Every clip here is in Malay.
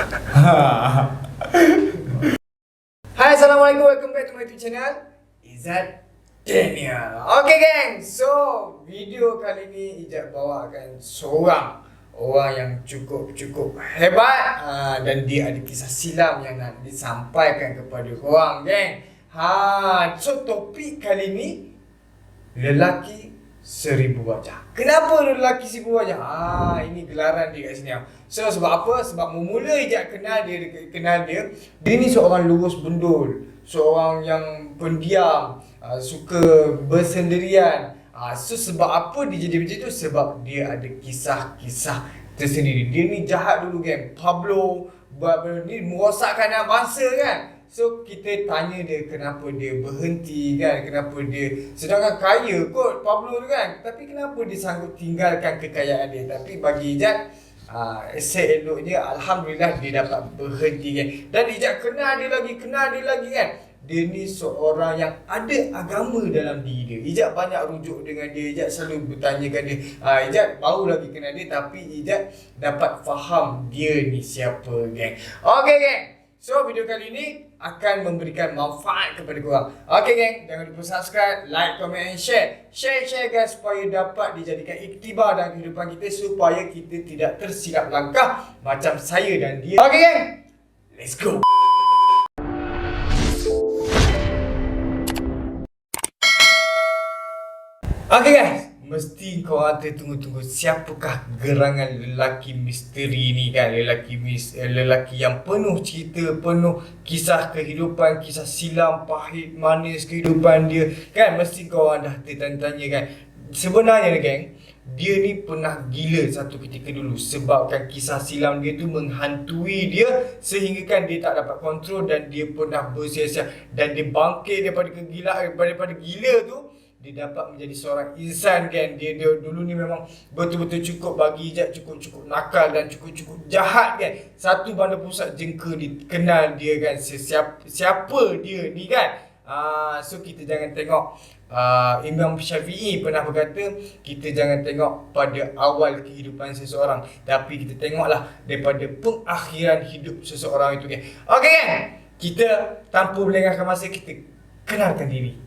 Hai, Assalamualaikum, welcome back to my YouTube channel Izzat Daniel. Okay geng, so video kali ni Izzat bawakan seorang orang yang cukup hebat dan dia ada kisah silam yang nak disampaikan kepada korang geng. So topik kali ni lelaki 1000 wajah. Kenapa lelaki 1000 wajah? Ini gelaran dia kat sini. So sebab apa? Sebab mula Izzat kenal dia ni seorang lurus bendul, seorang yang pendiam, suka bersendirian. So sebab apa dia jadi macam tu? Sebab dia ada kisah-kisah tersendiri. Dia ni jahat dulu geng. Pablo buat benda ni merosakkan anak bangsa kan. So kita tanya dia kenapa dia berhenti kan, kenapa dia sedangkan kaya kot Pablo tu kan, tapi kenapa dia sanggup tinggalkan kekayaan dia. Tapi bagi Izzat, seeloknya alhamdulillah dia dapat berhenti kan. Dan Izzat kenal dia lagi kan. Dia ni seorang yang ada agama dalam diri dia. Izzat banyak rujuk dengan dia, Izzat selalu bertanyakan dia. Izzat baru lagi kenal dia, tapi Izzat dapat faham dia ni siapa geng. Okay geng, so video kali ni akan memberikan manfaat kepada korang. Okay geng, jangan lupa subscribe, like, comment and share. Share guys supaya dapat dijadikan iktibar dalam kehidupan kita, supaya kita tidak tersilap langkah macam saya dan dia. Okay geng, let's go. Okay guys, mesti korang tertunggu-tunggu siapakah gerangan lelaki misteri ni kan. Lelaki yang penuh cerita, penuh kisah kehidupan, kisah silam, pahit, manis kehidupan dia kan. Mesti korang dah tertanya-tanya kan. Sebenarnya geng, dia ni pernah gila satu ketika dulu, sebabkan kisah silam dia tu menghantui dia sehingga kan dia tak dapat kontrol dan dia pernah bersiasat dan dia bangkit daripada kegilaan, daripada gila tu. Dia dapat menjadi seorang insan kan. Dia dulu ni memang betul-betul cukup bagi Izzat, cukup nakal dan cukup jahat kan. Satu bandar pusat jengka dikenal dia kan. Siapa dia ni kan. So kita jangan tengok Imam Syafi'i pernah berkata, kita jangan tengok pada awal kehidupan seseorang, tapi kita tengoklah daripada pengakhiran hidup seseorang itu kan. Okay kan, kita tanpa melengahkan masa, kita kenalkan diri.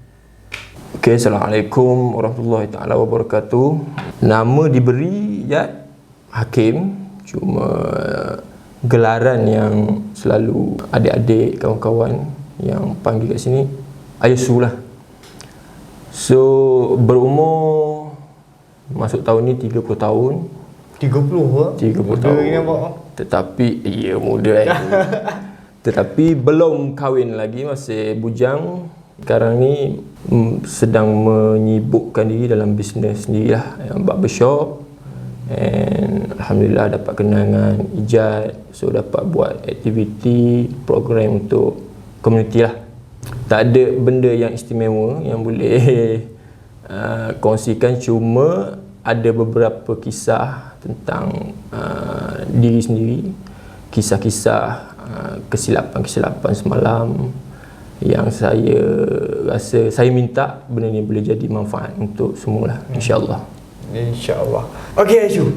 Okay, Assalamualaikum warahmatullahi ta'ala wabarakatuh. Nama diberi Izzat Hakim, cuma gelaran yang selalu adik-adik, kawan-kawan yang panggil kat sini Aysu lah. So berumur masuk tahun ni 30 tahun. 30 tahun. Tetapi ya muda tetapi belum kahwin lagi, masih bujang. Sekarang ni sedang menyibukkan diri dalam bisnes sendirilah, yang barbershop. And alhamdulillah dapat kenal dengan Izzat, so dapat buat aktiviti, program untuk komuniti lah. Tak ada benda yang istimewa yang boleh kongsikan, cuma ada beberapa kisah tentang diri sendiri, kisah-kisah kesilapan semalam yang saya rasa, saya minta benda ni boleh jadi manfaat untuk semualah, insya-Allah. InsyaAllah. Okay Aysu,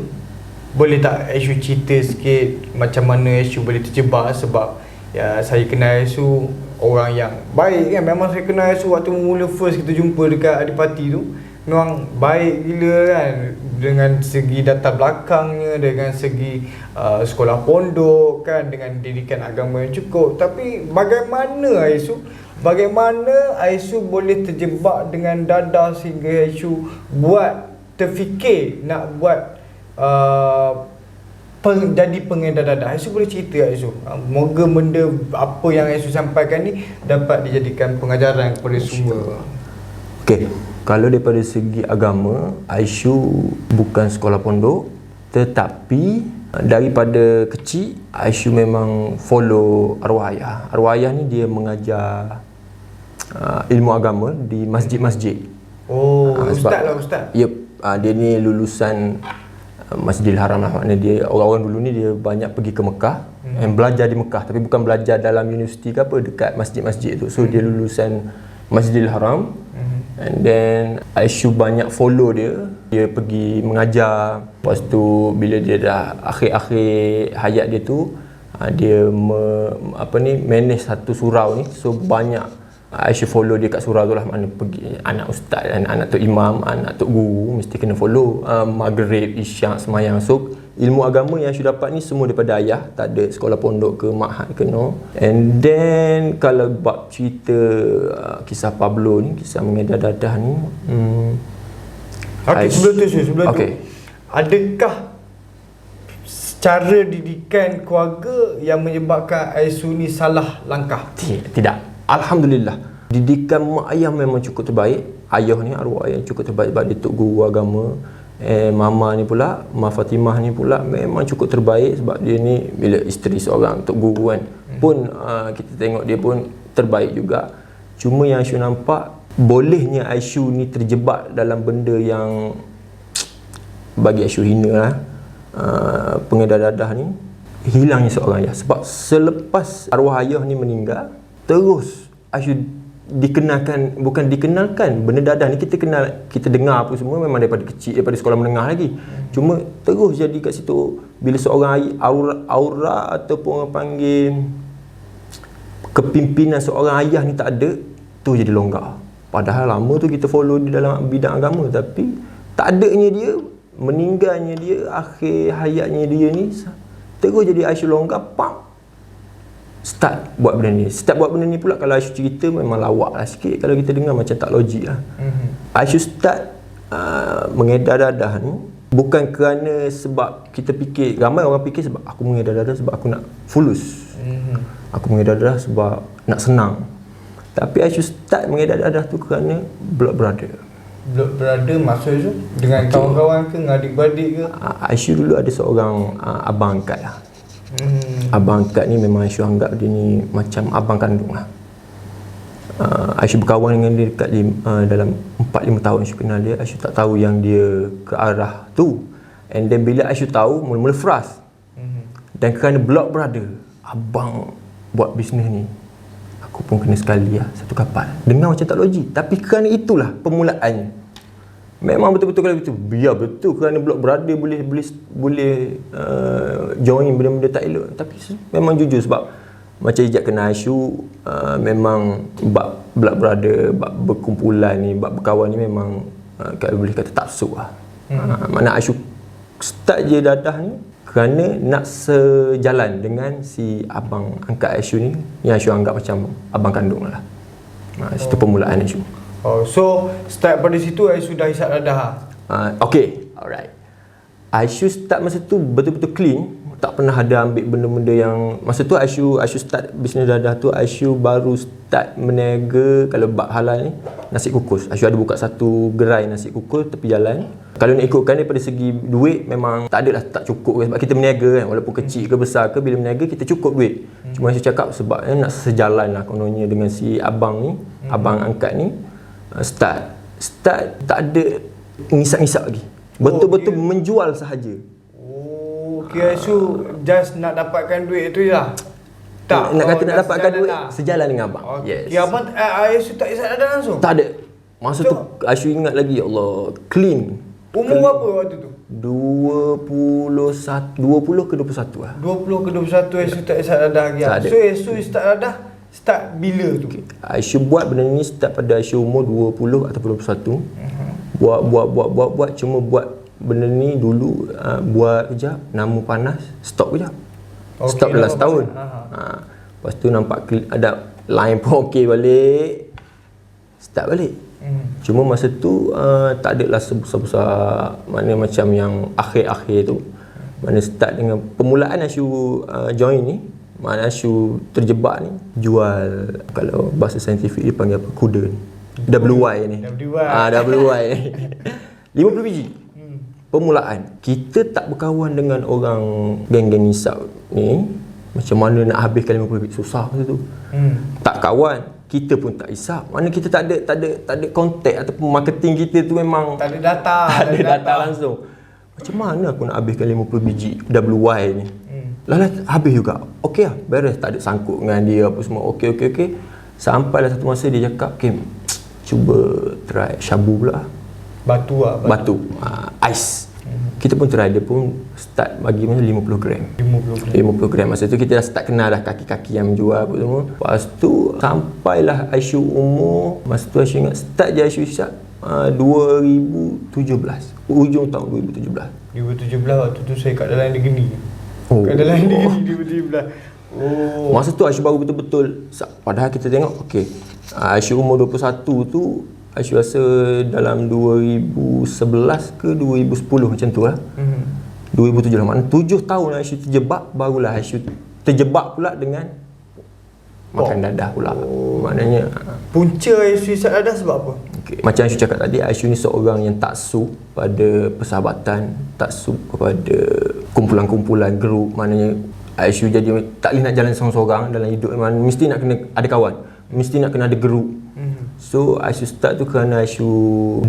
boleh tak Aysu cerita sikit macam mana Aysu boleh terjebak? Sebab ya, saya kenal Aysu orang yang baik kan. Memang saya kenal Aysu waktu mula first kita jumpa dekat Adipati tu, memang baik gila kan. Dengan segi data belakangnya, dengan segi sekolah pondok kan, dengan didikan agama yang cukup. Tapi bagaimana Aysu boleh terjebak dengan dadah sehingga Aysu terfikir nak buat jadi pengedar dadah? Aysu boleh cerita Aysu? Moga benda apa yang Aysu sampaikan ni dapat dijadikan pengajaran kepada semua. Okey, kalau daripada segi agama, Aysu bukan sekolah pondok, tetapi daripada kecil Aysu memang follow arwah ayah. Arwah ayah ni dia mengajar ilmu agama di masjid-masjid. Ustaz. Yep, dia ni lulusan Masjidil Haram lah. Maknanya dia, orang-orang dulu ni dia banyak pergi ke Mekah and belajar di Mekah, tapi bukan belajar dalam universiti ke apa, dekat masjid-masjid tu. So dia lulusan Masjidil Haram. And then Aysu banyak follow dia. Dia pergi mengajar. Lepas tu bila dia dah akhir-akhir hayat dia tu, dia manage satu surau ni. So banyak Aisyah follow dia kat surau tu lah. Mana pergi anak ustaz, anak tok imam, anak tok guru mesti kena follow. Maghrib, isyak, semayang. So ilmu agama yang Aisyah dapat ni semua daripada ayah. Tak ada sekolah pondok ke ma'had ke, no. And then kalau bab cerita kisah Pablo ni, kisah mengedar dadah ni, Okay, sebelum tu, okay. Adakah cara didikan keluarga yang menyebabkan Aisu ni salah langkah? Tidak. Alhamdulillah. Didikan mak ayah memang cukup terbaik. Ayah ni, arwah ayah cukup terbaik sebab dia tok guru agama. Mama ni pula, Mak Fatimah ni pula memang cukup terbaik sebab dia ni bila isteri seorang tok guru kan. Pun kita tengok dia pun terbaik juga. Cuma yang Aisyah nampak, bolehnya Aisyah ni terjebak dalam benda yang bagi Aisyah hina lah. Pengedar dadah ni, hilangnya seorang ayah. Sebab selepas arwah ayah ni meninggal, terus Aisyah bukan dikenalkan benda dadah ni, kita kenal, kita dengar apa semua memang daripada kecil, daripada sekolah menengah lagi. Cuma terus jadi kat situ bila seorang aura ataupun orang panggil kepimpinan seorang ayah ni tak ada, tu jadi longgar. Padahal lama tu kita follow dia dalam bidang agama, tapi tak adanya dia, meninggalnya dia, akhir hayatnya dia ni, terus jadi Aisyah longgar, start buat benda ni pula. Kalau Aisyah cerita memang lawak lah sikit, kalau kita dengar macam tak logik lah. Aisyah start mengedar dadah ni bukan kerana sebab kita fikir, ramai orang fikir sebab aku mengedar dadah sebab aku nak fulus, aku mengedar dadah sebab nak senang. Tapi Aisyah start mengedar dadah tu kerana blood brother. Blood brother maksud tu dengan kawan-kawan ke, dengan adik-beradik ke? Aisyah dulu ada seorang abang angkat lah. Abang angkat ni memang Aisyah anggap dia ni macam abang kandung lah. Aisyah berkawan dengan dia dekat dalam 4-5 tahun Aisyah kenal dia. Aisyah tak tahu yang dia ke arah tu. And then bila Aisyah tahu, mula-mula frust. Dan kerana blood brother, abang buat bisnes ni, aku pun kena sekali lah, satu kapal. Dengar macam tak logik, tapi kerana itulah permulaannya. Memang betul-betul kalau betul. Biar betul kerana blood brother boleh join benda-benda tak elok. Tapi memang jujur sebab macam Ijat kenal Aisyah, memang bab blood brother, bab berkumpulan ni, bab berkawan ni memang kalau boleh kata taksub lah. Mana Aisyah start je dadah ni kerana nak sejalan dengan si abang angkat Aisyah ni, yang Aisyah anggap macam abang kandung lah. Situ permulaan Aisyah. So start pada situ Aisyah dah hisap dadah. Okay, alright. Aisyah start masa tu betul-betul clean. Tak pernah ada ambil benda-benda yang, masa tu Aisyah start bisnes dadah tu, Aisyah baru start meniaga, kalau bab halal ni, nasi kukus. Aisyah ada buka satu gerai nasi kukus tepi jalan. Kalau nak ikutkan daripada segi duit, memang tak adalah, tak cukup sebab kita meniaga kan, walaupun kecil ke besar ke, bila meniaga kita cukup duit. Cuma Aisyah cakap sebab nak sejalan lah kononnya dengan si abang ni, abang angkat ni. Start tak ada ngisap-ngisap lagi. Betul-betul menjual sahaja. Okay, so just nak dapatkan duit tu je lah. Tak, nak kata nak dapatkan duit lah, sejalan dengan abang. Okay. Yes. Abang Aisyah tak hisap dadah langsung? Tak ada. Masa tu Aisyah ingat lagi, ya Allah, clean. Umur berapa waktu tu? 20 ke 21 lah. 20 ke 21 Aisyah tak hisap dadah lagi. So Aisyah start dadah start bila tu? Okay. Aisyah buat benda ni start pada Aisyah umur 20 ataupun 21. Buat cuma buat benda ni dulu, buat kejap, nama panas, stop kejap. Stop dalam setahun. Lepas tu nampak ada line pun okey balik, start balik. Cuma masa tu tak adalah sebesar-besar mana macam yang akhir-akhir tu. Mana start dengan permulaan Aisyah join ni, mana Aisyah terjebak ni, jual, kalau bahasa saintifik dia panggil apa, kuda ni. WY ni. WY ni. 50 biji. Permulaan. Kita tak berkawan dengan orang geng-geng nisab ni, macam mana nak habiskan 50 biji, susah masa tu. Tak kawan, kita pun tak hisap. Mana kita tak ada kontak ataupun marketing kita tu memang tak ada data. Tak ada data langsung. Macam mana aku nak habiskan 50 biji WY ni? Lah habis juga. Okey lah, beres, tak ada sangkut dengan dia apa semua. Okey. Sampailah satu masa dia cakap, Kim, cuba try syabu pula. Batu. Ais. kita pun try, dia pun start bagi masa 50 gram. 50 gram. Masa tu kita dah start kenal dah kaki-kaki yang menjual apa semua. Lepas tu sampailah Aisyu umur, masa tu Aisyu ingat start je Aisyu hisap 2017, hujung tahun 2017. 2017 waktu tu saya kat dalam negeri. Oh. Kat dalam negeri 2017. Oh. Masa tu Aisyu baru betul-betul, padahal kita tengok okey, Aisyu umur 21 tu Aisyu rasa dalam 2011 ke 2010 macam tu lah. 2007 lah, maknanya 7 tahun Aisyu terjebak, barulah Aisyu terjebak pula dengan makan dadah pula. Maknanya punca Aisyu hisap dadah sebab apa? okay. Macam Aisyu cakap tadi, Aisyu ni seorang yang taksub pada persahabatan, taksub kepada kumpulan-kumpulan grup. Maknanya Aisyu jadi tak boleh nak jalan seorang-seorang dalam hidup, mesti nak kena ada kawan, mesti nak kena ada grup. So Aisyu start tu kerana Aisyu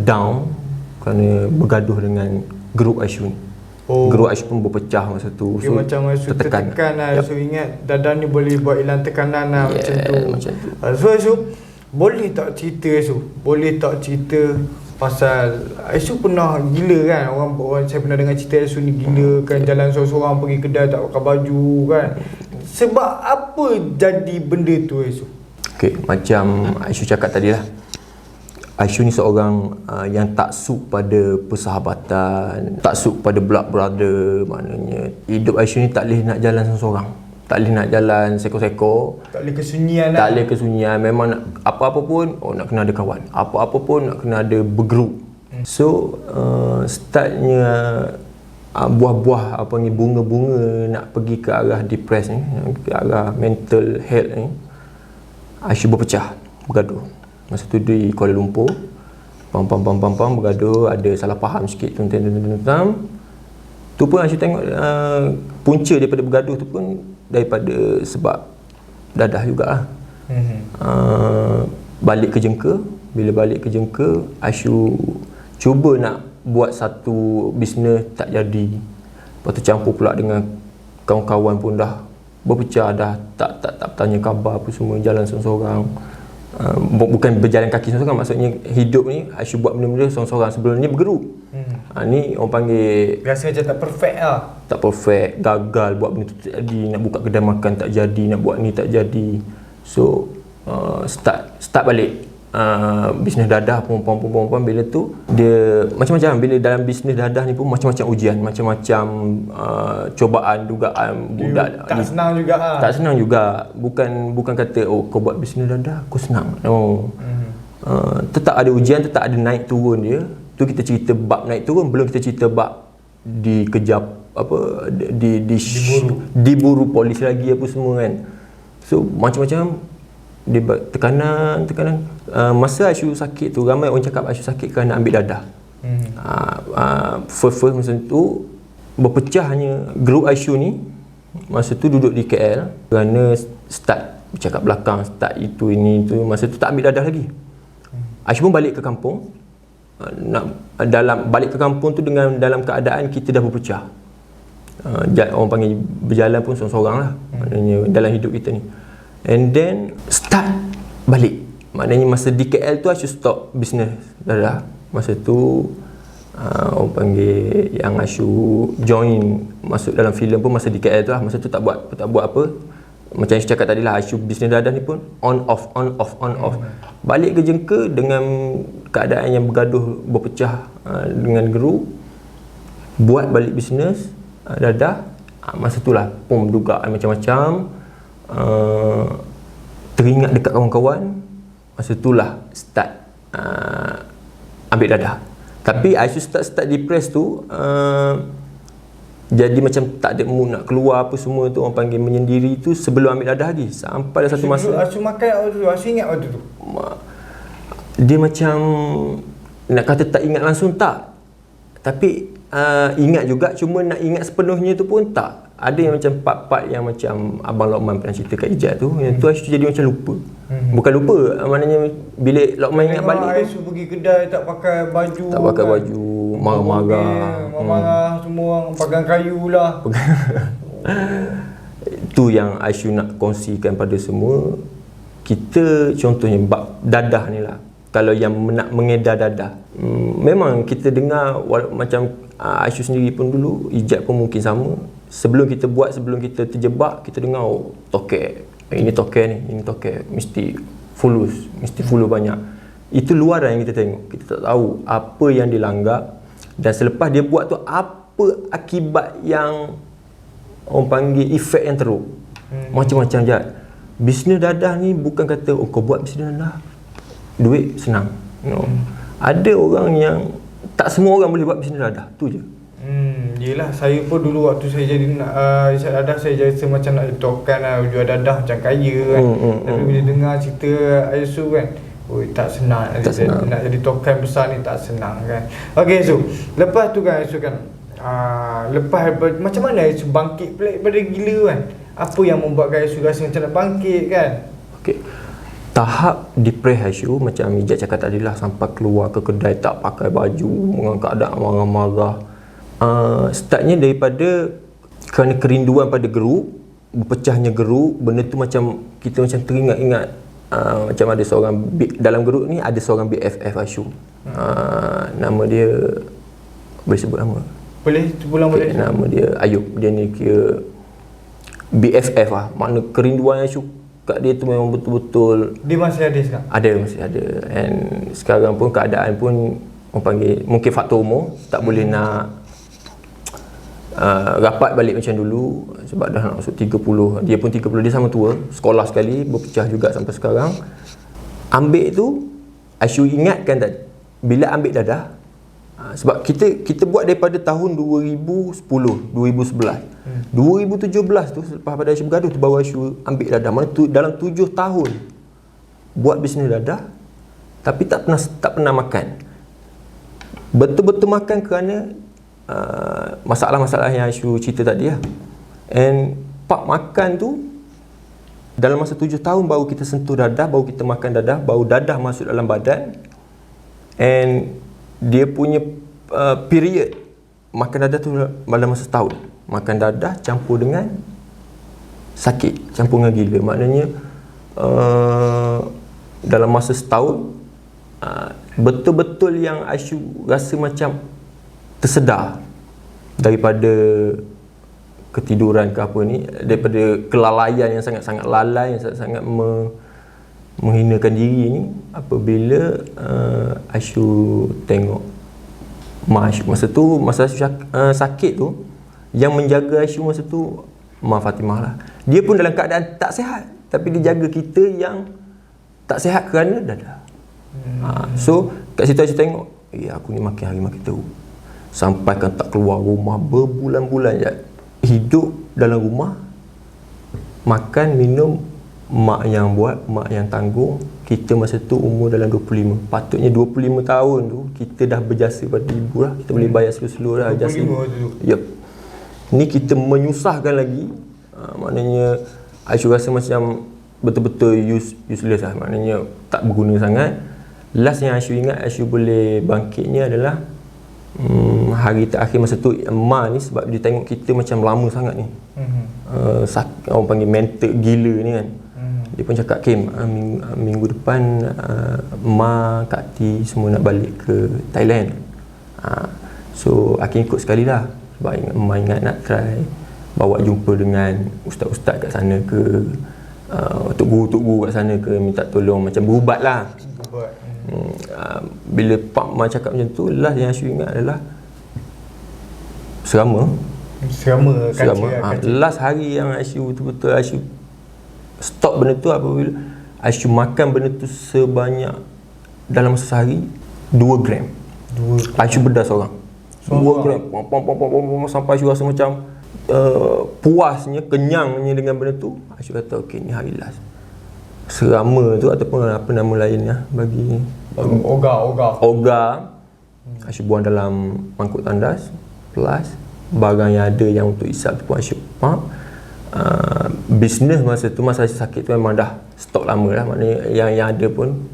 down, kerana bergaduh dengan grup Aisyu ni. Grup Aisyu pun berpecah masa tu. Okay, so macam Aisyu tertekan lah. Aisyu ingat dadah ni boleh buat hilang tekanan lah, macam tu. So Aisyu, boleh tak cerita Aisyu? Boleh tak cerita pasal Aisyu pernah gila kan? Orang saya pernah dengar cerita Aisyu ni gila kan, jalan seorang-seorang pergi kedai tak pakai baju kan. Sebab apa jadi benda tu Aisyu? Okay, macam Aisyu cakap tadi lah, Aisyu ni seorang yang taksub pada persahabatan, taksub pada blood brother. Maknanya hidup Aisyu ni tak boleh nak jalan seorang-seorang, tak boleh nak jalan seko-seko, tak boleh kesunyian lah. Tak boleh kesunyian. Memang nak, apa-apa pun nak kena ada kawan, apa-apa pun nak kena ada bergroup. So startnya buah-buah apa ni, bunga-bunga nak pergi ke arah depress ni, ke arah mental health ni, Aisyu berpecah, bergaduh. Masa tu di Kuala Lumpur, pam bergaduh, ada salah faham sikit tu pun Aisyu tengok punca daripada bergaduh tu pun daripada sebab dadah jugalah. Balik ke Jengka, bila balik ke Jengka, Aisyu cuba nak buat satu bisnes, tak jadi. Lepas tu campur pula dengan kawan-kawan pun dah berpecah, dah tak bertanya khabar apa semua, jalan seorang-seorang. Bukan berjalan kaki seorang-seorang, maksudnya hidup ni Aisyu buat benda-benda seorang-seorang. Sebelum ni bergerup. Ni orang panggil rasa macam tak perfect lah. Tak perfect, gagal buat benda tu tak jadi, nak buka kedai makan tak jadi, nak buat ni tak jadi. So start balik bisnes dadah. Perempuan bila tu dia macam-macam. Bila dalam bisnes dadah ni pun macam-macam ujian, macam-macam cobaan, dugaan. Budak tak senang juga lah. Tak senang juga. Bukan kata kau buat bisnes dadah kau senang. No. Tetap ada ujian, tetap ada naik turun dia. Tu kita cerita bab naik turun, belum kita cerita bab dikejar apa, diburu polis lagi apa semua kan. So macam-macam dia tekanan. Masa Aisyu sakit tu, ramai orang cakap Aisyu sakit kerana ambil dadah. First masa tu berpecahnya grup Aisyu ni. Masa tu duduk di KL kerana start bercakap belakang, start itu ini tu. Masa tu tak ambil dadah lagi. Aisyu pun balik ke kampung. Balik ke kampung tu dalam keadaan kita dah berpecah. Orang panggil berjalan pun seorang-seorang lah. Maknanya dalam hidup kita ni. And then start balik. Maknanya masa di KL tu Aisyu stop bisnes dadah. Masa tu orang panggil yang Aisyu join masuk dalam filem pun masa di KL tu lah. Masa tu tak buat apa. Macam Aisyu cakap tadi lah, Aisyu bisnes dadah ni pun on off. Balik ke Jengka dengan keadaan yang bergaduh, berpecah dengan guru, buat balik bisnes dadah. Masa tu lah pun dugaan macam-macam. Teringat dekat kawan-kawan. Masa tu lah start ambil dadah. Tapi Aisyu start depress tu jadi macam tak ada mood nak keluar apa semua tu, orang panggil menyendiri tu sebelum ambil dadah lagi. Sampai ada satu masa Aisyu makan waktu tu, Aisyu ingat waktu tu? Dia macam nak kata tak ingat langsung tak. Tapi ingat juga, cuma nak ingat sepenuhnya tu pun tak. Ada yang macam part-part yang macam Abang Lokman pernah cerita kat Ijat tu, yang tu Aisyu jadi macam lupa. Bukan lupa, maknanya bila Lokman ingat balik tu Aisyu pergi kedai tak pakai baju. Tak pakai baju, marah-marah semua, pegang kayu lah. Tu yang Aisyu nak kongsikan pada semua. Kita contohnya bab dadah ni lah. kalau yang nak mengedar dadah. Memang kita dengar macam Aisyu sendiri pun dulu, Ijat pun mungkin sama. Sebelum kita buat, sebelum kita terjebak, kita dengar tokek, ini tokek ni, ini tokek, mesti follow banyak. Itu luaran yang kita tengok. Kita tak tahu apa yang dilanggar, dan selepas dia buat tu apa akibat yang orang panggil efek yang teruk. Macam-macam jat. Bisnes dadah ni bukan kata kau buat bisnes dadah duit senang. Ada orang yang tak semua orang boleh buat bisnes dadah. Tu je. Yelah, saya pun dulu waktu saya jadi isap dadah, saya rasa macam nak tokan lah, jual dadah macam kaya kan. Tapi bila dengar cerita Aisyu kan, tak senang, nak jadi tokan besar ni tak senang kan. Okay Aisyu, lepas tu kan Aisyu kan, lepas macam mana Aisyu bangkit pelik pada gila kan? Apa yang membuatkan Aisyu rasa macam nak bangkit kan? Okay. Tahap depres Aisyu macam Ijat cakap tadi lah, sampai keluar ke kedai tak pakai baju, dengan keadaan marah-marah. Startnya daripada kerana kerinduan pada geruk, berpecahnya geruk. Benda tu macam kita macam teringat-ingat, macam ada seorang dalam geruk ni ada seorang BFF Aisyu. Nama dia, boleh sebut nama? Boleh, pulang boleh. Nama dia Ayub. Dia ni kira BFF lah. Makna kerinduan Aisyu kat dia tu memang betul-betul. Dia masih ada sekarang? Ada, masih ada. And sekarang pun keadaan pun orang panggil mungkin faktor umur, tak boleh nak rapat balik macam dulu, sebab dah nak masuk 30. Dia pun 30, dia sama tua, sekolah sekali, berpecah juga sampai sekarang. Ambil tu Aisyu ingatkan tadi, bila ambil dadah, sebab kita buat daripada tahun 2010, 2011. 2017 tu selepas pada Aisyu bergaduh tu baru Aisyu ambil dadah. Mana tu dalam 7 tahun buat bisnes dadah, tapi tak pernah makan. Betul-betul makan kerana masalah-masalah yang Aisyu cerita tadi lah. And pak makan tu dalam masa 7 tahun baru kita sentuh dadah, baru kita makan dadah, baru dadah masuk dalam badan. And dia punya period makan dadah tu dalam masa setahun. Makan dadah campur dengan sakit, campur dengan gila. Maknanya dalam masa setahun betul-betul yang Aisyu rasa macam tersedar daripada ketiduran ke apa ni, daripada kelalaian yang sangat-sangat lalai, yang sangat-sangat menghinakan diri ni, apabila Aisyu tengok mak Aisyu masa tu, masa Aisyu sakit tu, yang menjaga Aisyu masa tu Mak Fatimah lah. Dia pun dalam keadaan tak sihat, tapi dia jaga kita yang tak sihat kerana dadah. So kat situ Aisyu tengok, aku ni makin hari makin teruk. Sampai kan tak keluar rumah berbulan-bulan je. Hidup dalam rumah, makan, minum, mak yang buat, mak yang tanggung. Kita masa tu umur dalam 25. Patutnya 25 tahun tu kita dah berjasa pada ibu lah. Kita boleh bayar seluruh lah jasa. Yep. Ni kita menyusahkan lagi. Maknanya Aisyu rasa macam betul-betul useless lah. Maknanya tak berguna sangat. Last yang Aisyu ingat Aisyu boleh bangkitnya adalah hari terakhir masa tu Emak ni, sebab dia tengok kita macam lama sangat ni. Orang panggil mental gila ni kan. Dia pun cakap, Kim, minggu depan Emak, Kak Ti semua nak balik ke Thailand. So Akin ikut sekali lah, sebab Emak ingat nak try bawa jumpa dengan ustaz-ustaz kat sana ke, tok guru kat sana ke, minta tolong macam berubat lah. Bila Pak Ma cakap macam tu, last yang Aisyu ingat adalah serama. Last hari yang Aisyu betul-betul Aisyu stop benda tu apabila Aisyu makan benda tu sebanyak dalam masa sehari 2 gram. Aisyu bedah seorang 2 gram sampai Aisyu rasa macam puasnya, kenyangnya dengan benda tu. Aisyu kata okey, ni hari last. Serama tu ataupun apa nama lainnya bagi Oga. Aisyu buang dalam mangkuk tandas, plus barang yang ada yang untuk isap tu pun Aisyu pump. Bisnes masa tu, masa Aisyu sakit tu memang dah stok lama lah. Maknanya yang ada pun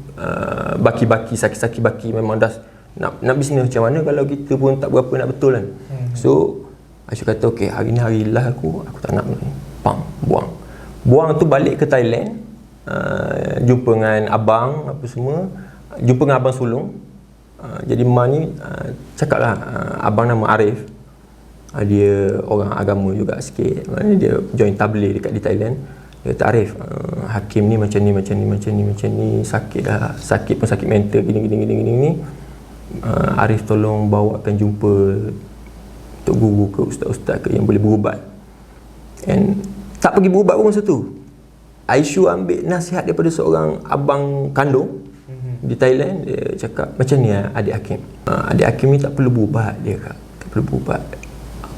baki-baki, sakit-sakit baki memang dah nak bisnes macam mana kalau kita pun tak berapa nak betul kan. So Aisyu kata okey, hari ni hari last aku tak nak ni. Buang tu balik ke Thailand. Jumpa dengan abang apa semua. jumpa dengan abang sulung. Jadi mak ni cakap lah, abang nama Arif, dia orang agama juga sikit, maknanya dia join tabligh dekat di Thailand. Dia kata, Arif, Hakim ni macam ni, sakit dah, sakit pun sakit mental, gini. Arif tolong bawakan jumpa Tok Guru ke ustaz-ustaz ke yang boleh berubat. And tak pergi berubat pun masa tu, Aisyu ambil nasihat daripada seorang abang kandung di Thailand. Dia cakap, macam ni adik Hakim, adik Hakim ni tak perlu berubat, dia kata, tak perlu berubat.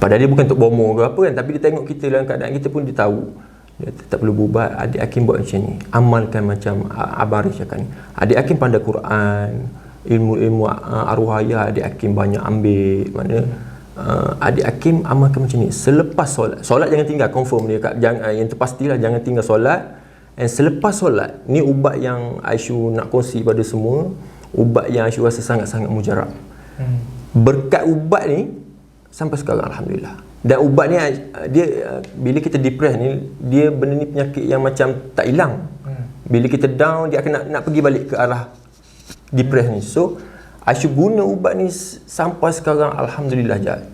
Padahal dia bukan untuk bomo ke apa kan, tapi dia tengok kita dalam keadaan kita pun dia tahu. Dia kata, tak perlu berubat, adik Hakim buat macam ni, amalkan macam abang Arif cakap ni. Adik Hakim pandai Quran, ilmu arwahiyah adik Hakim banyak ambil, mana adik Hakim amalkan macam ni. Selepas solat jangan tinggal, confirm dia kat, yang terpastilah jangan tinggal solat. And selepas solat, ni ubat yang Aisyu nak kongsi pada semua, ubat yang Aisyu rasa sangat-sangat mujarab. Berkat ubat ni sampai sekarang alhamdulillah. Dan ubat ni dia, bila kita depress ni, dia benda ni penyakit yang macam tak hilang. Bila kita down, dia akan nak pergi balik ke arah depress ni. So Aisyu guna ubat ni sampai sekarang alhamdulillah Jad.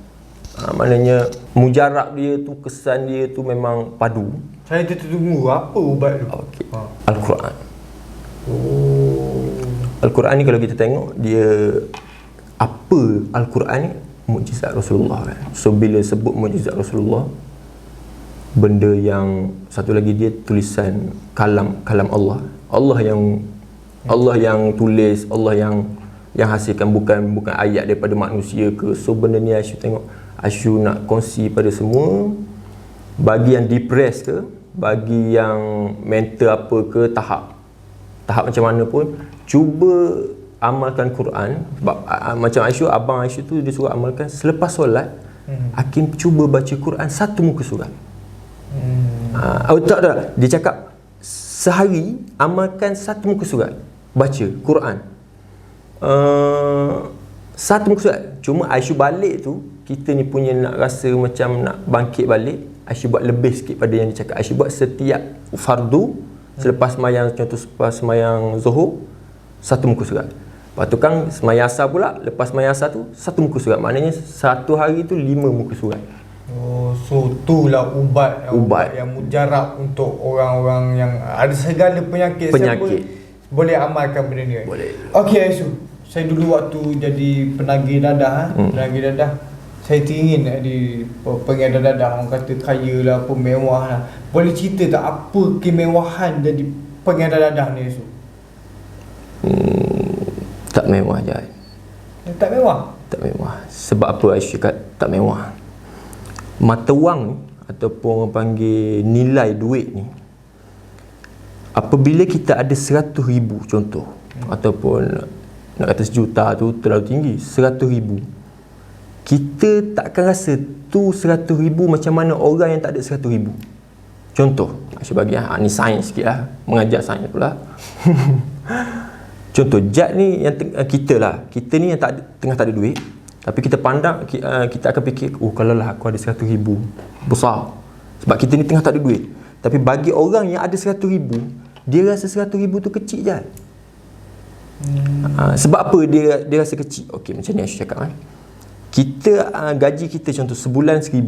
Maknanya mujarab dia tu, kesan dia tu memang padu. Saya tertunggu apa ubat tu? Okay. Al-Quran. Al-Quran ni kalau kita tengok dia, apa Al-Quran ni? Mukjizat Rasulullah kan. So bila sebut mukjizat Rasulullah, benda yang satu lagi dia tulisan kalam Allah. Allah yang tulis, Allah yang hasilkan, bukan ayat daripada manusia ke. So benda ni Aisyu tengok, Aisyu nak kongsi pada semua, bagi yang depress ke, bagi yang mental apa ke, tahap macam mana pun, cuba amalkan Quran. Sebab macam Aisyu, abang Aisyu tu dia suruh amalkan selepas solat, Hakim cuba baca Quran satu muka surat. Tak, dia cakap sehari amalkan satu muka surat, baca Quran satu muka surat. Cuma Aisyu balik tu, kita ni punya nak rasa macam nak bangkit balik, Aisyu buat lebih sikit pada yang dia cakap. Aisyu buat setiap fardu selepas semayang, contoh selepas semayang Zuhur, satu muka surat. Lepas tu kan semayang asar pula, lepas semayang asar tu satu muka surat. Maknanya satu hari tu 5 muka surat. So itulah ubat yang mujarab untuk orang-orang yang ada segala penyakit. Boleh amalkan benda ni. Boleh. Okey Aisyu, saya dulu waktu jadi penagih dadah, saya teringin di pengedar dadah. Orang kata kaya lah, apa, mewah lah. Boleh cerita tak apa kemewahan jadi pengedar dadah ni Aisyu? Tak mewah je. Tak mewah? Tak mewah. Sebab apa Aisyu cakap tak mewah? Mata wang ni, ataupun orang panggil nilai duit ni, apabila kita ada 100,000 contoh, ataupun nak kata sejuta tu terlalu tinggi, 100,000, kita takkan rasa tu 100,000 macam mana orang yang tak ada 100,000. Contoh, Aisyu bagi ni sains sikit lah, mengajar sains pula. Contoh, Jad ni yang kita ni yang tengah tak ada duit, tapi kita pandang, kita akan fikir, kalau lah aku ada 100,000, besar. Sebab kita ni tengah tak ada duit. Tapi bagi orang yang ada 100,000, dia rasa 100,000 tu kecil je. Sebab apa dia rasa kecil? Okey, macam ni Aisyu cakap kan. Kita gaji kita contoh sebulan 1,000.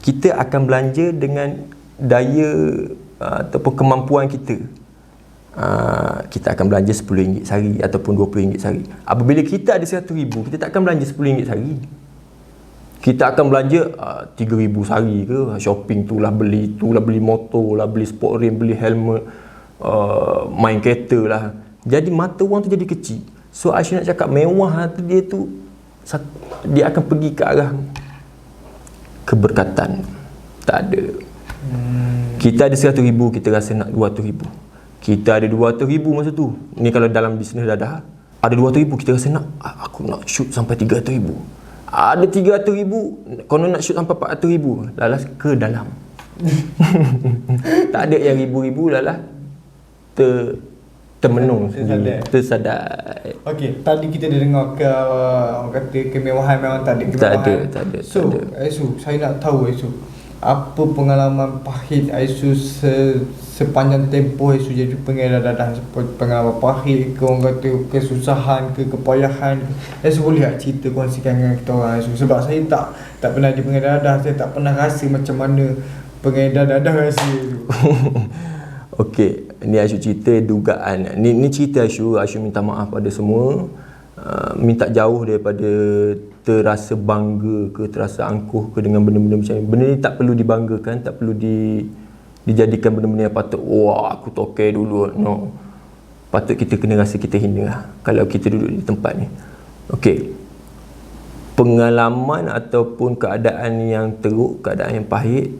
Kita akan belanja dengan daya ataupun kemampuan kita. Kita akan belanja RM10 sehari ataupun RM20 sehari. Apabila kita ada 100,000, kita tak akan belanja RM10 sehari. Kita akan belanja RM3,000 sehari ke. Shopping tu lah, beli motor lah, beli sport rim, beli helmet, main kereta lah. Jadi mata wang tu jadi kecil. So Aisyu nak cakap mewah tu, dia akan pergi ke arah keberkatan. Tak ada. Kita ada 100,000, kita rasa nak 200,000. Kita ada 200,000 masa tu. Ni kalau dalam bisnes dadah, ada 200,000, kita rasa aku nak shoot sampai 300,000. Ada 300,000, kalau nak shoot sampai 400,000, lalas ke dalam. Tak ada yang ribu-ribu, lalas termenung sendiri, tersadar. Okey, tadi kita dah dengar ke orang kata kemewahan, memang tak ada kemewahan. Tak ada. So, Aisyu, saya nak tahu Aisyu, apa pengalaman pahit Aisyah sepanjang tempoh Aisyah jadi pengedar dadah, pengalaman pahit ke, orang kata kesusahan ke, kepayahan ke. Aisyah boleh tak cerita kongsikan dengan kita orang Aisyah? Sebab saya tak pernah di pengedar dadah, saya tak pernah rasa macam mana pengedar dadah rasa tu. Okey, ni Aisyah cerita dugaan. Ni cerita Aisyah minta maaf pada semua. Minta jauh daripada terasa bangga ke, terasa angkuh ke dengan benda-benda macam ni. Benda ni tak perlu dibanggakan, tak perlu dijadikan benda-benda yang patut, wah aku tokeh dulu. No. Patut kita kena rasa kita hina lah kalau kita duduk di tempat ni. Okey. Pengalaman ataupun keadaan yang teruk, keadaan yang pahit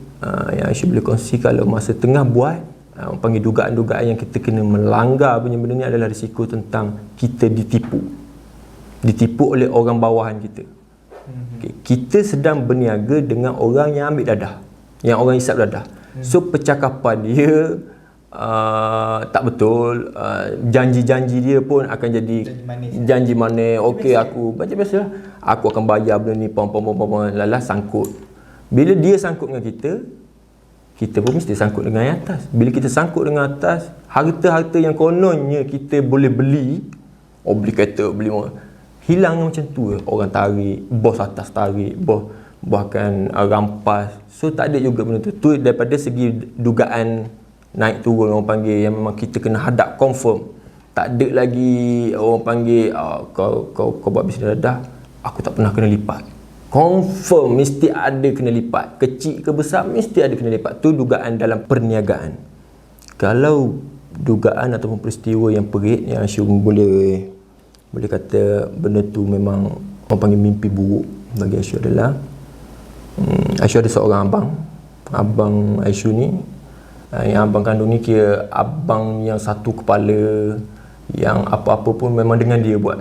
yang Aisyah boleh kongsi kalau masa tengah buat, orang panggil dugaan-dugaan yang kita kena melanggar punya benda ni adalah risiko tentang kita ditipu oleh orang bawahan kita. Okay. Kita sedang berniaga dengan orang yang ambil dadah, yang orang hisap dadah. So percakapan dia tak betul, janji-janji dia pun akan jadi janji manis. Okey, aku macam biasalah, aku akan bayar benda ni, pom lalah sangkut. Bila dia sangkut dengan kita pun mesti sangkut dengan yang atas. Bila kita sangkut dengan atas, harta-harta yang kononnya kita boleh beli, beli kereta, beli rumah, hilang macam tu. Orang tarik, bos atas tarik, bos akan rampas. So tak ada juga benda tu. Tu daripada segi dugaan naik turun, orang panggil, yang memang kita kena hadap confirm. Tak ada lagi orang panggil kau buat bisnes dadah, aku tak pernah kena lipat. Confirm mesti ada kena lipat. Kecil ke besar mesti ada kena lipat. Tu dugaan dalam perniagaan. Kalau dugaan ataupun peristiwa yang perit yang Aisyah boleh kata benda tu memang orang panggil mimpi buruk bagi Aisyah adalah Aisyah ada seorang abang Aisyah ni, yang abang kandung ni kira abang yang satu kepala, yang apa-apa pun memang dengan dia buat.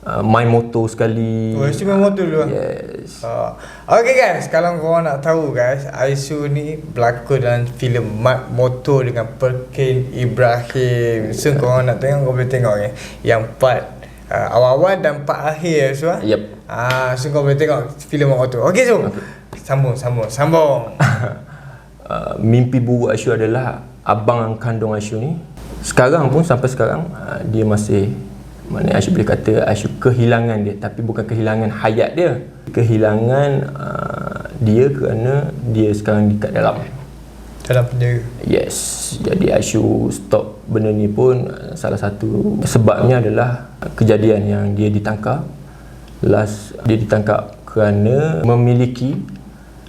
Main motor sekali. Aisyah main motor dulu? Yes. Okay guys, kalau korang nak tahu guys, Aisyah ni berlakon dalam filem Mat Motor dengan Perkin Ibrahim. So korang nak tengok, korang boleh tengok ni, yang part awal-awal dan part akhir Aisyah. Yep. So korang boleh tengok filem Mat Motor. Okay, so sambung. Mimpi buruk Aisyah adalah abang kandung Aisyah ni sekarang pun, sampai sekarang dia masih, mana Aisyah boleh kata Aisyah kehilangan dia, tapi bukan kehilangan hayat dia, kehilangan dia kerana dia sekarang dekat dalam penjara. Yes. Jadi Aisyah stop benda ni pun salah satu sebabnya adalah kejadian yang dia ditangkap. Dia ditangkap kerana memiliki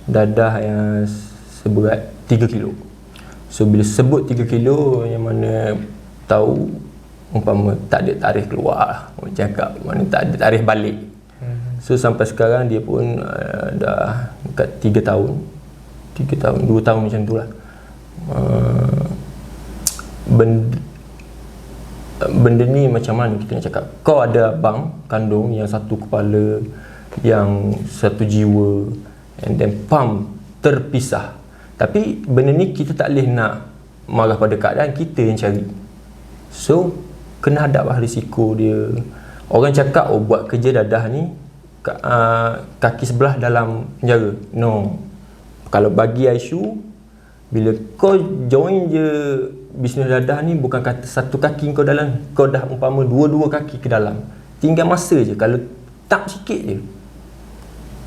dadah yang seberat 3 kilo. So bila sebut 3 kilo, yang mana tahu umpama tak ada tarikh keluar, orang cakap mana tak ada tarikh balik. So sampai sekarang dia pun dah dekat 3 tahun 2 tahun macam tu lah. Benda ni macam mana kita nak cakap, kau ada abang kandung yang satu kepala, yang satu jiwa, and then terpisah. Tapi benda ni kita tak boleh nak marah pada keadaan, kita yang cari. So kena hadap lah risiko dia. Orang cakap buat kerja dadah ni kaki sebelah dalam penjara. No. Kalau bagi Aisyah, bila kau join je bisnes dadah ni, bukan kata satu kaki kau dalam, kau dah umpama dua-dua kaki ke dalam. Tinggal masa je, kalau tak sikit je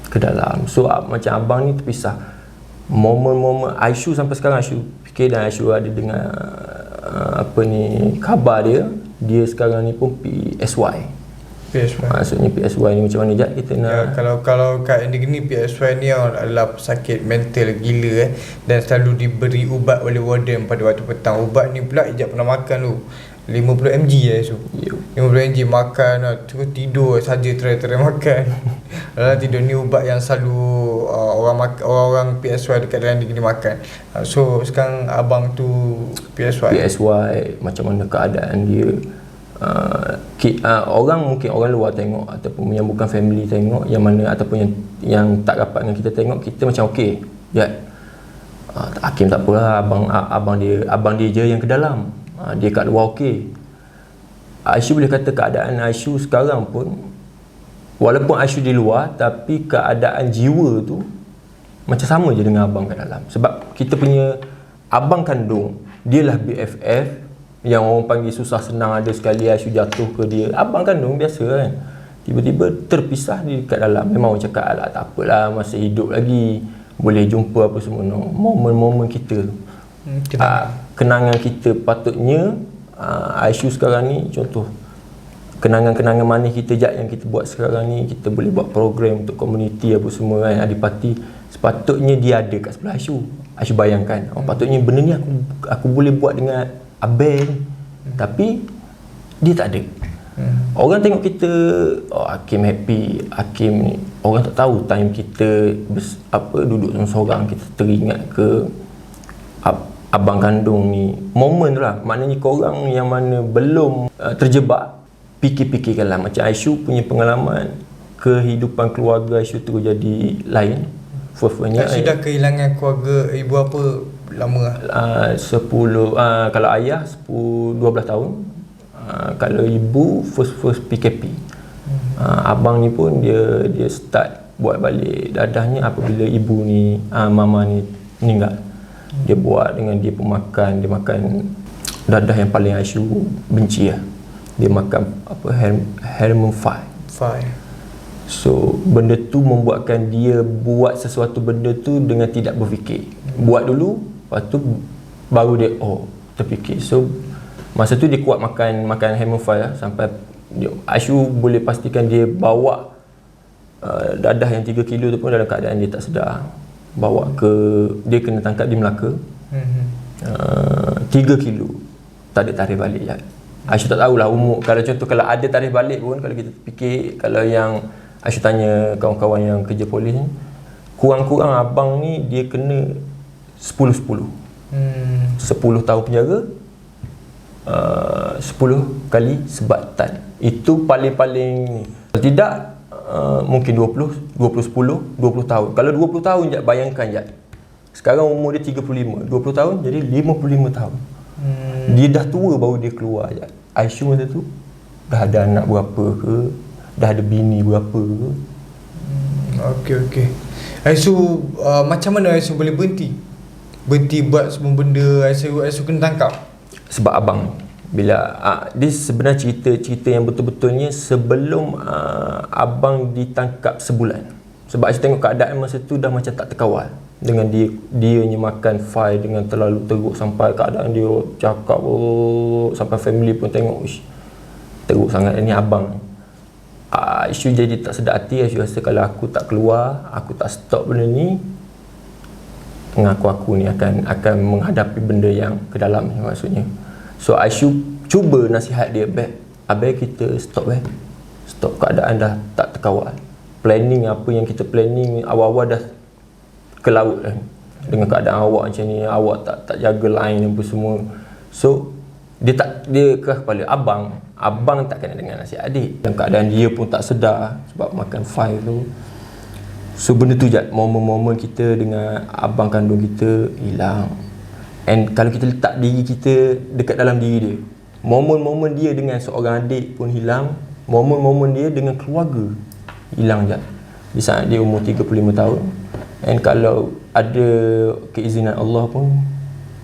ke dalam. So macam abang ni terpisah. Momen-momen Aisyah sampai sekarang Aisyah fikir, dan Aisyah ada dengar khabar dia sekarang ni pun PSY. Maksudnya PSY ni macam mana Jad kita nak kalau kat ending ni, PSY ni adalah pesakit mental gila dan selalu diberi ubat oleh warden pada waktu petang. Ubat ni pula Ijat pernah makan tu 50 mg so. 50 mg makan terus tidur saja, terai makan. Tidur ni ubat yang selalu orang PSY dekat dalam negeri makan. So sekarang abang tu PSY macam mana keadaan dia. Mungkin orang luar tengok ataupun yang bukan family tengok, yang mana ataupun yang tak rapat dengan kita tengok, kita macam okey ya, Hakim tak apalah, abang dia je yang ke dalam, dia kat luar okey. Aisyah boleh kata keadaan Aisyah sekarang pun, walaupun Aisyah di luar, tapi keadaan jiwa tu macam sama je dengan abang kat dalam. Sebab kita punya abang kandung, dia lah BFF yang orang panggil susah senang ada sekali Aisyu jatuh ke dia. Abang kandung biasa kan. Tiba-tiba terpisah di kat dalam. Memang orang cakap alah tak apalah, masih hidup lagi, boleh jumpa apa semua. No. Momen-momen kita. Kenangan kita patutnya Aisyu sekarang ni contoh. Kenangan-kenangan manis kita yang kita buat sekarang ni, kita boleh buat program untuk komuniti apa semua kan, adipati. Sepatutnya dia ada kat sebelah Aisyu. Aisyu bayangkan, patutnya benda ni aku boleh buat dengan Abel, tapi dia tak ada. Orang tengok kita, Hakim happy, Hakim ni, orang tak tahu time kita duduk seorang, kita teringat ke abang kandung ni. Momen tu lah, maknanya korang yang mana belum terjebak, fikir-fikirkanlah macam Aisyu punya pengalaman kehidupan keluarga Aisyu tu jadi lain. Aisyu dah kehilangan keluarga ibu apa lama lah? 10 kalau ayah 12 tahun. Kalau ibu first PKP. Abang ni pun dia start buat balik dadahnya apabila ibu ni mama ni meninggal. Dia buat dengan dia pemakan, dia makan dadah yang paling Aisyu benci lah. Dia makan Herman 5. So benda tu membuatkan dia buat sesuatu benda tu dengan tidak berfikir. Buat dulu, lepas tu baru dia terfikir. So masa tu dia kuat makan Herman 5 lah, sampai Aisyu boleh pastikan dia bawa dadah yang 3 kilo tu pun dalam keadaan dia tak sedar. Bawa ke, dia kena tangkap di Melaka. 3 kilo tak ada tarikh balik ya. Aisyu tak tahulah umur. Kalau ada tarikh balik pun, kalau kita fikir, kalau yang Aisyu tanya kawan-kawan yang kerja polis ni, kurang-kurang abang ni dia kena 10 tahun penjara, 10 kali sebatan. Itu paling-paling. Kalau tidak mungkin 20, 10, 20 tahun. Kalau 20 tahun je, bayangkan je. Sekarang umur dia 35, 20 tahun jadi 55 tahun. Dia dah tua baru dia keluar je. Aisyu masa tu dah ada anak berapa ke, dah ada bini berapa ke. Okey. Aisyu macam mana Aisyu boleh berhenti buat semua benda? Aisyu kena tangkap sebab abang. Bila dia sebenarnya cerita yang betul-betulnya sebelum abang ditangkap sebulan. Sebab Aisyu tengok keadaan masa tu dah macam tak terkawal. Dengan dia makan file dengan terlalu teruk sampai keadaan dia cakap sampai family pun tengok teruk sangat ni abang. Aisyu jadi tak sedar hati. Aisyu rasa kalau aku tak keluar, aku tak stop benda ni, aku ni akan menghadapi benda yang ke dalam maksudnya. So Aisyu cuba nasihat dia, Abel kita stop stop, keadaan dah tak terkawal. Planning apa yang kita planning awal-awal dah ke laut kan. Dengan keadaan awak macam ni, awak tak jaga line apa semua. So dia keras kepala. Abang tak kena dengan nasihat adik. Dalam keadaan dia pun tak sedar sebab makan file tu. So benda tu je, momen-momen kita dengan abang kandung kita hilang. And kalau kita letak diri kita dekat dalam diri dia, momen-momen dia dengan seorang adik pun hilang. Momen-momen dia dengan keluarga hilang je. Di saat dia umur 35 tahun. And kalau ada keizinan Allah pun,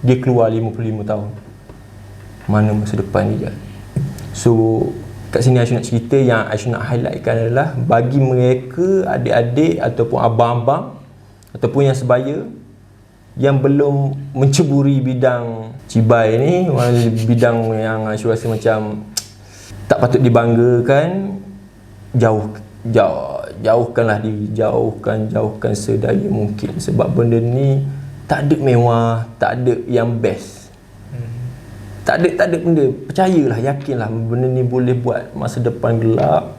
dia keluar 55 tahun. Mana masa depan dia? So kat sini Aisyu nak cerita, yang Aisyu nak highlightkan adalah bagi mereka, adik-adik ataupun abang-abang ataupun yang sebaya yang belum menceburi bidang cibai ni, bidang yang Aisyu rasa macam tak patut dibanggakan, jauhkanlah diri, jauhkan sedaya mungkin. Sebab benda ni tak ada mewah, tak ada yang best. Tak ada benda, percayalah, yakinlah benda ni boleh buat masa depan gelap,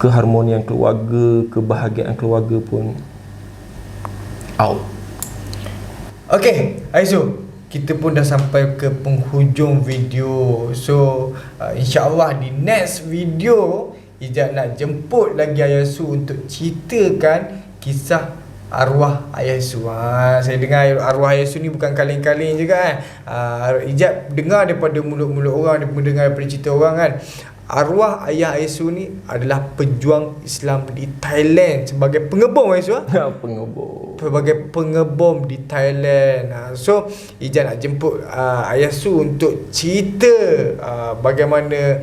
keharmonian keluarga, kebahagiaan keluarga pun out. Okey, Aisyu, kita pun dah sampai ke penghujung video. So insya-Allah di next video Ijat nak jemput lagi Ayah Su untuk ceritakan kisah arwah Ayah Su. Saya dengar arwah Ayah Su ni bukan kaleng-kaleng je kan. Ijat dengar daripada mulut-mulut orang, dengar daripada cerita orang kan. arwah ayah Aisu ni adalah pejuang Islam di Thailand sebagai pengebom Aisu. Pengebom. Sebagai pengebom di Thailand. So Ijaz nak jemput ayah Su untuk cerita bagaimana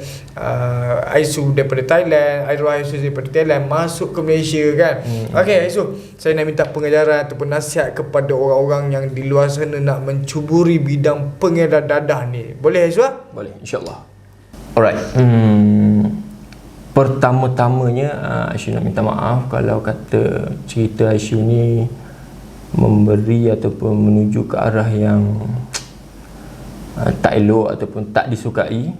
Aisu daripada Thailand, arwah Aisu daripada Thailand masuk ke Malaysia kan. Okey Aisu, saya nak minta pengajaran ataupun nasihat kepada orang-orang yang di luar sana nak mencuburi bidang pengedar dadah ni. Boleh Aisu? Boleh, insyaAllah. Alright. Pertama-tamanya Aisyu nak minta maaf kalau kata cerita Aisyu ni memberi ataupun menuju ke arah yang tak elok ataupun tak disukai.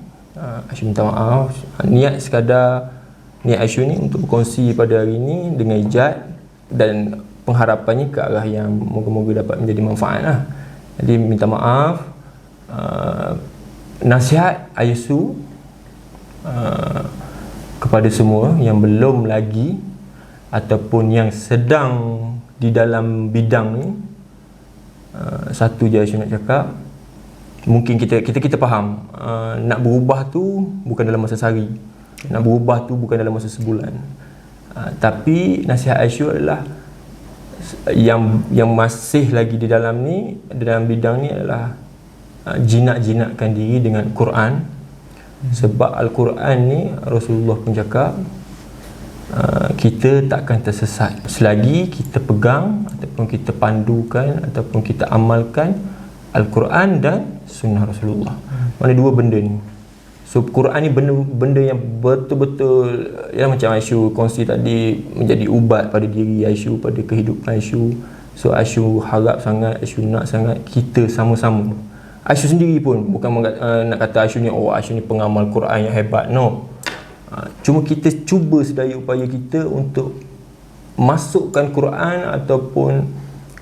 Aisyu minta maaf. Niat Aisyu ni untuk berkongsi pada hari ni dengan Ijaz dan pengharapannya ke arah yang moga-moga dapat menjadi manfaat lah. Jadi minta maaf. Nasihat Aisyu kepada semua yang belum lagi ataupun yang sedang di dalam bidang ni, satu je Aisyu nak cakap, mungkin kita faham nak berubah tu bukan dalam masa sehari, nak berubah tu bukan dalam masa sebulan, tapi nasihat Aisyu adalah yang masih lagi di dalam ni, dalam bidang ni adalah jinak-jinakkan diri dengan Quran. Sebab Al-Quran ni Rasulullah pun cakap kita takkan tersesat selagi kita pegang ataupun kita pandukan ataupun kita amalkan Al-Quran dan Sunnah Rasulullah. Mana dua benda ni. So Quran ni benda yang betul-betul ya, macam Aisyu kongsi tadi, menjadi ubat pada diri Aisyu, pada kehidupan Aisyu. So Aisyu harap sangat, Aisyu nak sangat kita sama-sama. Aisyu sendiri pun bukan nak kata Aisyu ni pengamal Quran yang hebat, no. Cuma kita cuba sedaya upaya kita untuk masukkan Quran ataupun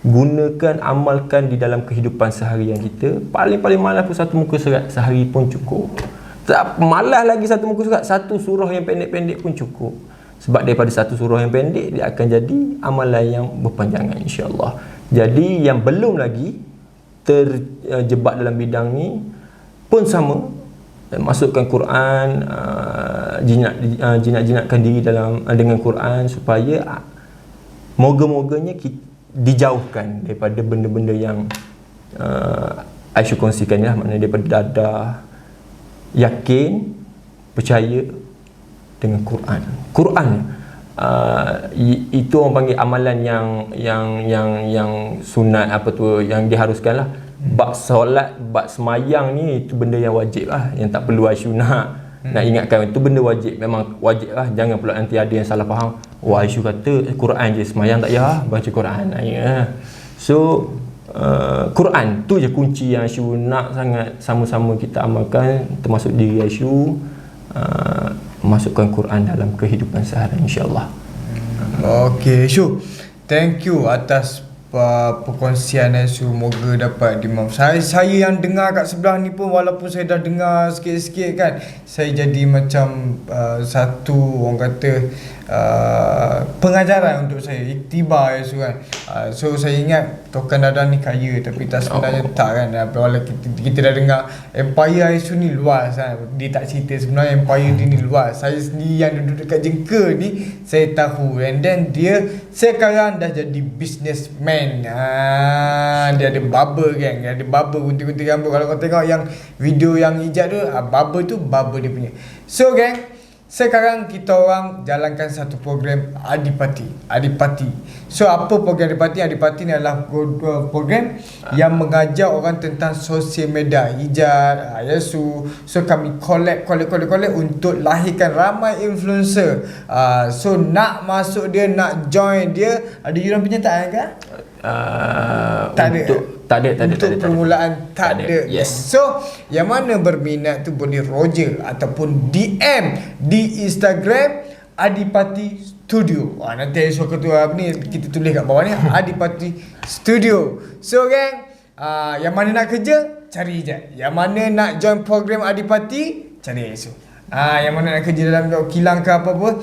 gunakan, amalkan di dalam kehidupan seharian kita. Paling-paling malas pun satu muka surat sehari pun cukup. Tak malas lagi satu muka surat, satu surah yang pendek-pendek pun cukup. Sebab daripada satu surah yang pendek dia akan jadi amalan yang berpanjangan, insya-Allah. Jadi yang belum lagi terjebak dalam bidang ni pun sama, masukkan Quran, jinak-jinakkan diri dengan Quran supaya moga-moganya dijauhkan daripada benda-benda yang Aisyu kongsikan lah, maknanya daripada dadah, yakin, percaya dengan Quran. Itu orang panggil amalan yang sunat, apa tu, yang diharuskan lah. Bab solat, bab semayang ni itu benda yang wajib lah, yang tak perlu Aisyu nak ingatkan. Itu benda wajib, memang wajib lah. Jangan pula nanti ada yang salah faham, wah Aisyu kata Quran je, semayang tak payah baca Quran. So Quran tu je kunci yang Aisyu nak sangat sama-sama kita amalkan, termasuk diri Aisyu. Masukkan Quran dalam kehidupan seharian, insya-Allah. Okey, Aisyu, thank you atas perkongsian Aisyu. Moga dapat dimanfaatkan. Saya yang dengar kat sebelah ni pun, walaupun saya dah dengar sikit-sikit kan, saya jadi macam satu orang kata pengajaran untuk saya, iktibar Aisyu kan. So saya ingat Tokan Dadah ni kaya, tapi tak, sebenarnya tak kan. Walaupun kita dah dengar empire Aisyu ni luas kan. Dia tak cerita sebenarnya empire dia ni luas. Saya sendiri yang duduk dekat Jengka ni, saya tahu. And then dia sekarang dah jadi businessman. Dia ada barber kan, dia ada barber, gunting-gunting rambut. Kalau kau tengok yang video yang Ijaz tu, barber tu barber dia punya. So gang, sekarang kita orang jalankan satu program Adipati. So apa program Adipati? Adipati ni adalah program yang mengajar orang tentang sosial media. Ijaz, Aisyu. So kami collect untuk lahirkan ramai influencer. So nak masuk dia, nak join dia, ada yuran penyertaan ke? Tak ada. Untuk permulaan tak ada. Yes. So yang mana berminat tu boleh Roger ataupun DM di Instagram Adipati Studio. Nanti esok ketua ni kita tulis kat bawah ni Adipati Studio. So gang, yang mana nak kerja cari je. Yang mana nak join program Adipati cari esok. Yang mana nak kerja dalam kilang ke apa-apa,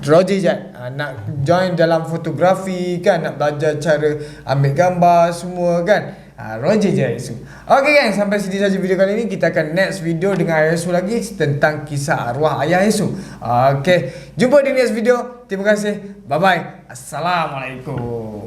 Roger je. Nak join dalam fotografi kan, nak belajar cara ambil gambar semua kan, Roger Jaya Yesus. Oke gang, sampai sini saja video kali ini. Kita akan next video dengan Ayah Yesus lagi tentang kisah arwah Ayah Yesus. Oke, jumpa di next video. Terima kasih. Bye bye. Assalamualaikum.